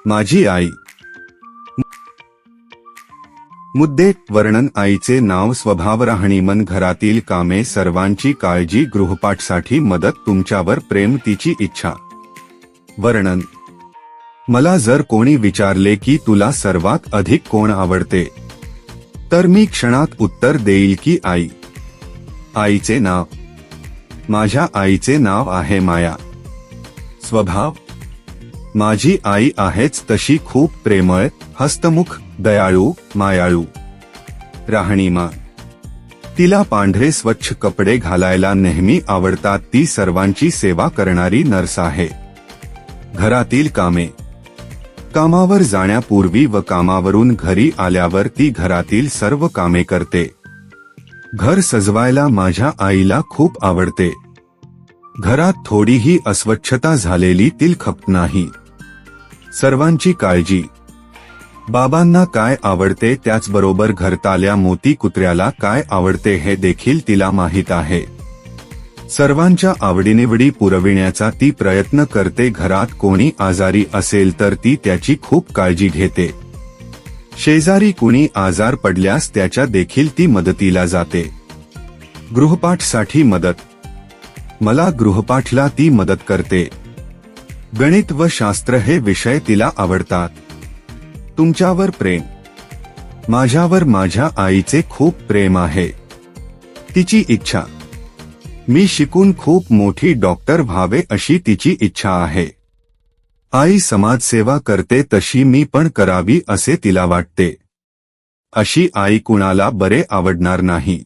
माझी आई. मुद्दे वर्णन. आईचे नाव, स्वभाव, राहणीमान, घरातील कामे, सर्वांची काळजी, गृहपाठसाठी मदत, तुमच्यावर प्रेम, तिची इच्छा. वर्णन. मला जर कोणी विचारले की तुला सर्वात अधिक कोण आवडते, तर मी क्षणात उत्तर देईल की आई. आईचे नाव. माझ्या आईचे नाव आहे माया. स्वभाव. माझी आई आहेच तशी खूप प्रेमळ, हस्तमुख, दयाळू, मायाळू. राहणीमान. तिला पांढरे स्वच्छ कपडे घालायला नेहमी आवडतात. ती सर्वांची सेवा करणारी नर्स आहे. घरातील कामे. कामावर जाण्यापूर्वी व कामावरून घरी आल्यावर ती घरातील सर्व कामे करते. घर सजवायला माझ्या आईला खूप आवडते. घरात थोडीही अस्वच्छता झालेली तिलखपत नाही. सर्वांची काळजी. बाबांना काय आवडते त्याचबरोबर घरताल्या मोती कुत्र्याला काय आवडते हे देखील तिला माहीत आहे. सर्वांच्या आवडीनिवडी पुरविण्याचा ती प्रयत्न करते. घरात कोणी आजारी असेल तर ती त्याची खूप काळजी घेते. शेजारी कुणी आजार पडल्यास त्याच्या देखील ती मदतीला जाते. गृहपाठसाठी मदत. मला गृहपाठला ती मदत करते. गणित व शास्त्र हे विषय तिला आवडतात. तुमच्यावर प्रेम. माझ्यावर माझ्या आईचे खूप प्रेम आहे. तिची इच्छा. मी शिकून खूप मोठी डॉक्टर व्हावे अशी तिची इच्छा आहे. आई समाजसेवा करते तशी मी पण करावी असे तिला वाटते. अशी आई कुणाला बरे आवडणार नाही.